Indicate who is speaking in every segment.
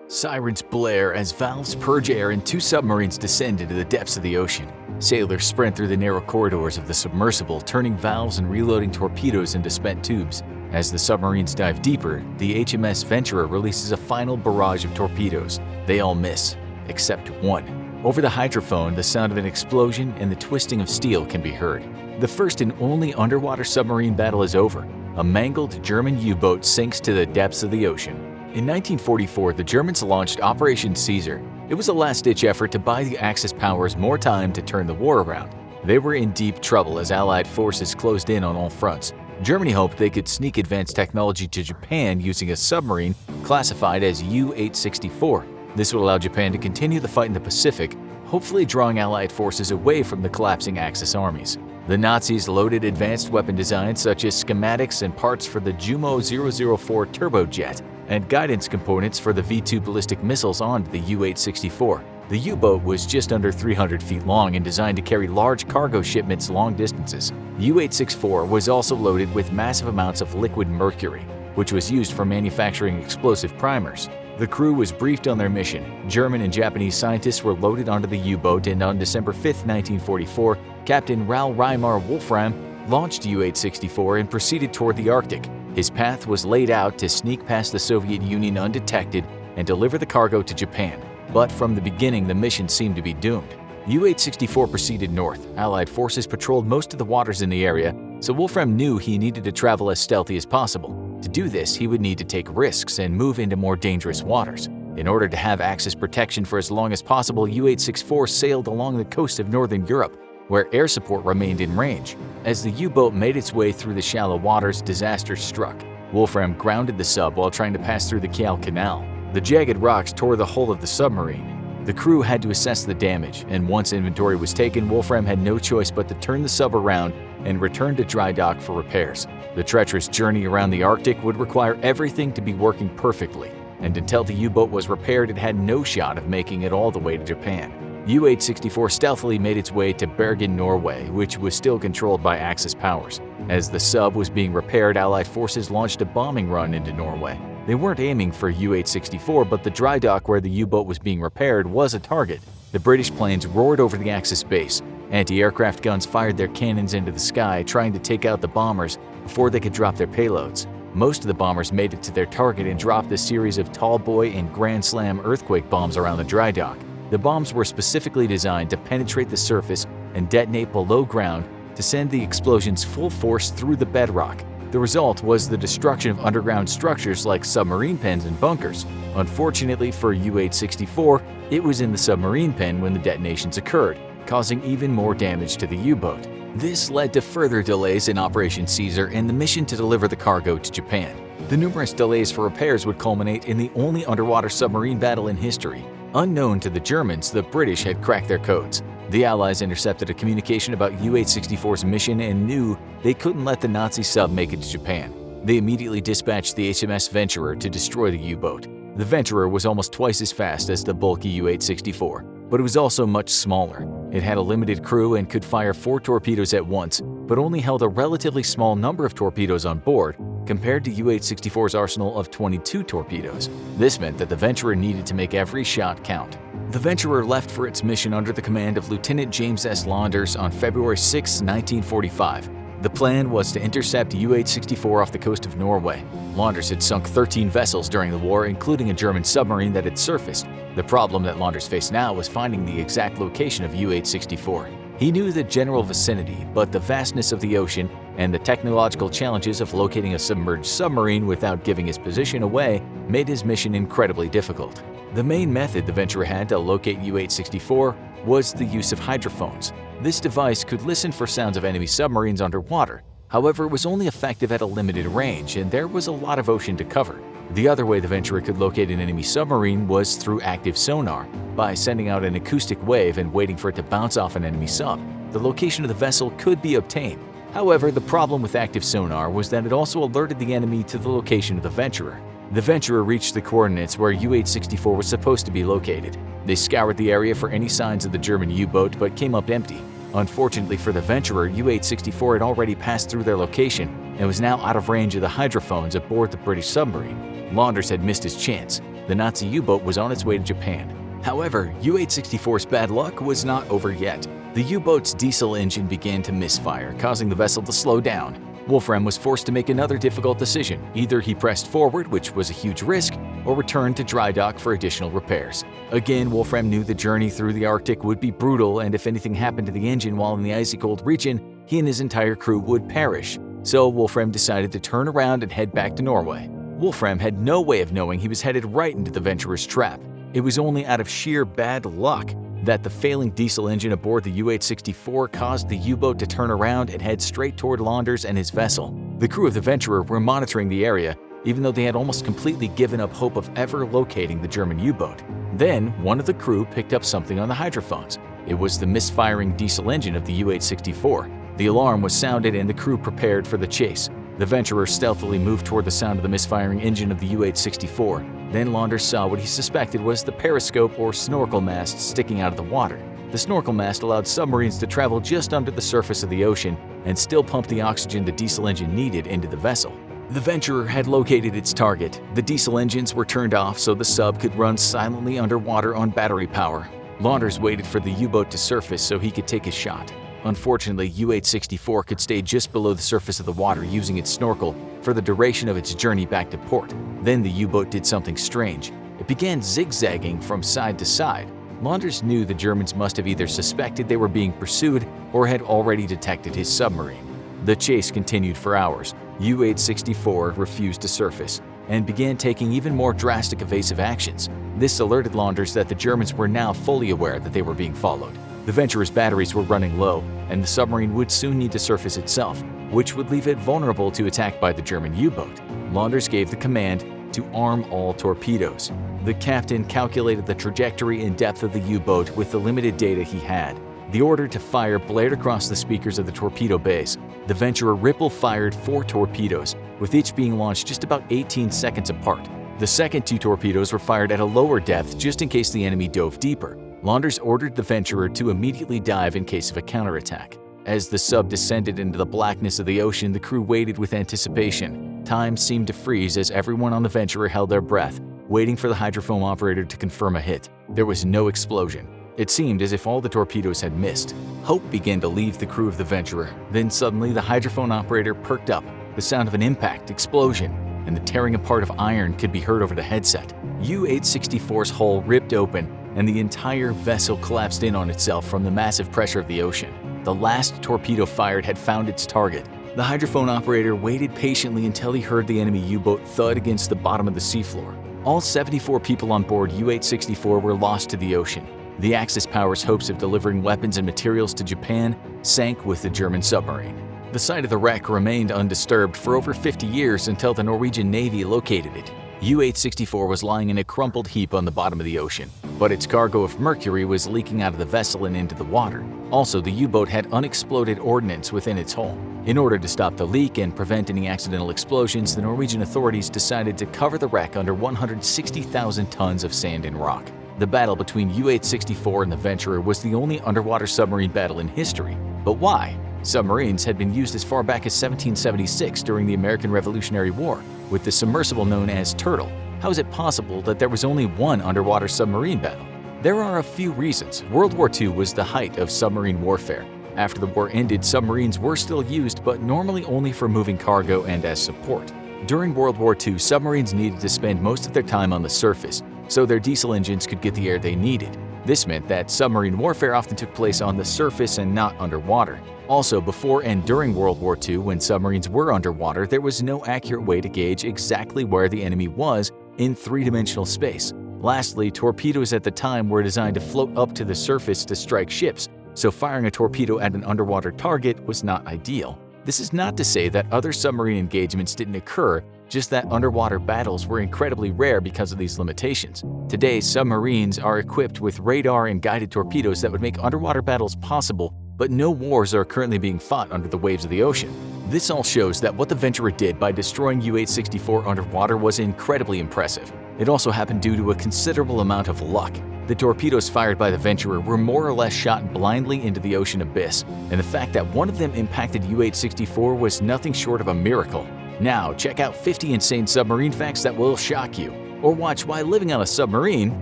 Speaker 1: Sirens blare as valves purge air and two submarines descend into the depths of the ocean. Sailors sprint through the narrow corridors of the submersible, turning valves and reloading torpedoes into spent tubes. As the submarines dive deeper, the HMS Venturer releases a final barrage of torpedoes. They all miss, except one. Over the hydrophone, the sound of an explosion and the twisting of steel can be heard. The first and only underwater submarine battle is over. A mangled German U-boat sinks to the depths of the ocean. In 1944, the Germans launched Operation Caesar. It was a last-ditch effort to buy the Axis powers more time to turn the war around. They were in deep trouble as Allied forces closed in on all fronts. Germany hoped they could sneak advanced technology to Japan using a submarine classified as U-864. This would allow Japan to continue the fight in the Pacific, hopefully drawing Allied forces away from the collapsing Axis armies. The Nazis loaded advanced weapon designs such as schematics and parts for the Jumo 004 turbojet and guidance components for the V-2 ballistic missiles onto the U-864. The U-boat was just under 300 feet long and designed to carry large cargo shipments long distances. U-864 was also loaded with massive amounts of liquid mercury, which was used for manufacturing explosive primers. The crew was briefed on their mission. German and Japanese scientists were loaded onto the U-boat, and on December 5, 1944, Captain Raoul Reimar Wolfram launched U-864 and proceeded toward the Arctic. His path was laid out to sneak past the Soviet Union undetected and deliver the cargo to Japan. But from the beginning, the mission seemed to be doomed. U-864 proceeded north. Allied forces patrolled most of the waters in the area, so Wolfram knew he needed to travel as stealthy as possible. To do this, he would need to take risks and move into more dangerous waters. In order to have Axis protection for as long as possible, U-864 sailed along the coast of northern Europe, where air support remained in range. As the U-boat made its way through the shallow waters, disaster struck. Wolfram grounded the sub while trying to pass through the Kiel Canal. The jagged rocks tore the hull of the submarine. The crew had to assess the damage, and once inventory was taken, Wolfram had no choice but to turn the sub around and return to dry dock for repairs. The treacherous journey around the Arctic would require everything to be working perfectly, and until the U-boat was repaired, it had no shot of making it all the way to Japan. U-864 stealthily made its way to Bergen, Norway, which was still controlled by Axis powers. As the sub was being repaired, Allied forces launched a bombing run into Norway. They weren't aiming for U-864, but the dry dock where the U-boat was being repaired was a target. The British planes roared over the Axis base. Anti-aircraft guns fired their cannons into the sky, trying to take out the bombers before they could drop their payloads. Most of the bombers made it to their target and dropped a series of Tall Boy and Grand Slam earthquake bombs around the dry dock. The bombs were specifically designed to penetrate the surface and detonate below ground to send the explosions full force through the bedrock. The result was the destruction of underground structures like submarine pens and bunkers. Unfortunately for U-864, it was in the submarine pen when the detonations occurred, causing even more damage to the U-boat. This led to further delays in Operation Caesar and the mission to deliver the cargo to Japan. The numerous delays for repairs would culminate in the only underwater submarine battle in history. Unknown to the Germans, the British had cracked their codes. The Allies intercepted a communication about U-864's mission and knew they couldn't let the Nazi sub make it to Japan. They immediately dispatched the HMS Venturer to destroy the U-boat. The Venturer was almost twice as fast as the bulky U-864, but it was also much smaller. It had a limited crew and could fire 4 torpedoes at once, but only held a relatively small number of torpedoes on board compared to U-864's arsenal of 22 torpedoes. This meant that the Venturer needed to make every shot count. The Venturer left for its mission under the command of Lieutenant James S. Launders on February 6, 1945. The plan was to intercept U-864 off the coast of Norway. Launders had sunk 13 vessels during the war, including a German submarine that had surfaced. The problem that Launders faced now was finding the exact location of U-864. He knew the general vicinity, but the vastness of the ocean and the technological challenges of locating a submerged submarine without giving his position away made his mission incredibly difficult. The main method the Venturer had to locate U-864 was the use of hydrophones. This device could listen for sounds of enemy submarines underwater. However, it was only effective at a limited range, and there was a lot of ocean to cover. The other way the Venturer could locate an enemy submarine was through active sonar, by sending out an acoustic wave and waiting for it to bounce off an enemy sub. The location of the vessel could be obtained. However, the problem with active sonar was that it also alerted the enemy to the location of the Venturer. The Venturer reached the coordinates where U-864 was supposed to be located. They scoured the area for any signs of the German U-boat but came up empty. Unfortunately for the Venturer, U-864 had already passed through their location and was now out of range of the hydrophones aboard the British submarine. Launders had missed his chance. the Nazi U-boat was on its way to Japan. However, U-864's bad luck was not over yet. The U-boat's diesel engine began to misfire, causing the vessel to slow down. Wolfram was forced to make another difficult decision. Either he pressed forward, which was a huge risk, or returned to dry dock for additional repairs. Again, Wolfram knew the journey through the Arctic would be brutal, and if anything happened to the engine while in the icy cold region, he and his entire crew would perish. So Wolfram decided to turn around and head back to Norway. Wolfram had no way of knowing he was headed right into the Venturer's trap. It was only out of sheer bad luck that the failing diesel engine aboard the U-864 caused the U-boat to turn around and head straight toward Launders and his vessel. The crew of the Venturer were monitoring the area, even though they had almost completely given up hope of ever locating the German U-boat. Then, one of the crew picked up something on the hydrophones. It was the misfiring diesel engine of the U-864. The alarm was sounded and the crew prepared for the chase. The Venturer stealthily moved toward the sound of the misfiring engine of the U-864. Then Launders saw what he suspected was the periscope or snorkel mast sticking out of the water. The snorkel mast allowed submarines to travel just under the surface of the ocean and still pump the oxygen the diesel engine needed into the vessel. The Venturer had located its target. The diesel engines were turned off so the sub could run silently underwater on battery power. Launders waited for the U-boat to surface so he could take a shot. Unfortunately, U-864 could stay just below the surface of the water using its snorkel for the duration of its journey back to port. Then the U-boat did something strange. It began zigzagging from side to side. Launders knew the Germans must have either suspected they were being pursued or had already detected his submarine. The chase continued for hours. U-864 refused to surface and began taking even more drastic evasive actions. This alerted Launders that the Germans were now fully aware that they were being followed. The Venturer's batteries were running low, and the submarine would soon need to surface itself, which would leave it vulnerable to attack by the German U-boat. Launders gave the command to arm all torpedoes. The captain calculated the trajectory and depth of the U-boat with the limited data he had. The order to fire blared across the speakers of the torpedo bays. The Venturer ripple-fired 4 torpedoes, with each being launched just about 18 seconds apart. The second 2 torpedoes were fired at a lower depth just in case the enemy dove deeper. Launders ordered the Venturer to immediately dive in case of a counterattack. As the sub descended into the blackness of the ocean, the crew waited with anticipation. Time seemed to freeze as everyone on the Venturer held their breath, waiting for the hydrophone operator to confirm a hit. There was no explosion. It seemed as if all the torpedoes had missed. Hope began to leave the crew of the Venturer. Then suddenly the hydrophone operator perked up. The sound of an impact, explosion, and the tearing apart of iron could be heard over the headset. U-864's hull ripped open, and the entire vessel collapsed in on itself from the massive pressure of the ocean. The last torpedo fired had found its target. The hydrophone operator waited patiently until he heard the enemy U-boat thud against the bottom of the seafloor. All 74 people on board U-864 were lost to the ocean. The Axis power's hopes of delivering weapons and materials to Japan sank with the German submarine. The site of the wreck remained undisturbed for over 50 years until the Norwegian Navy located it. U-864 was lying in a crumpled heap on the bottom of the ocean, but its cargo of mercury was leaking out of the vessel and into the water. Also, the U-boat had unexploded ordnance within its hull. In order to stop the leak and prevent any accidental explosions, the Norwegian authorities decided to cover the wreck under 160,000 tons of sand and rock. The battle between U-864 and the Venturer was the only underwater submarine battle in history. But why? Submarines had been used as far back as 1776 during the American Revolutionary War, with the submersible known as Turtle. How is it possible that there was only one underwater submarine battle? There are a few reasons. World War II was the height of submarine warfare. After the war ended, submarines were still used, but normally only for moving cargo and as support. During World War II, submarines needed to spend most of their time on the surface, so their diesel engines could get the air they needed. This meant that submarine warfare often took place on the surface and not underwater. Also, before and during World War II, when submarines were underwater, there was no accurate way to gauge exactly where the enemy was in three-dimensional space. Lastly, torpedoes at the time were designed to float up to the surface to strike ships, so firing a torpedo at an underwater target was not ideal. This is not to say that other submarine engagements didn't occur, just that underwater battles were incredibly rare because of these limitations. Today, submarines are equipped with radar and guided torpedoes that would make underwater battles possible, but no wars are currently being fought under the waves of the ocean. This all shows that what the Venturer did by destroying U-864 underwater was incredibly impressive. It also happened due to a considerable amount of luck. The torpedoes fired by the Venturer were more or less shot blindly into the ocean abyss, and the fact that one of them impacted U-864 was nothing short of a miracle. Now, check out 50 insane submarine facts that will shock you. or watch why living on a submarine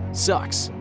Speaker 1: sucks.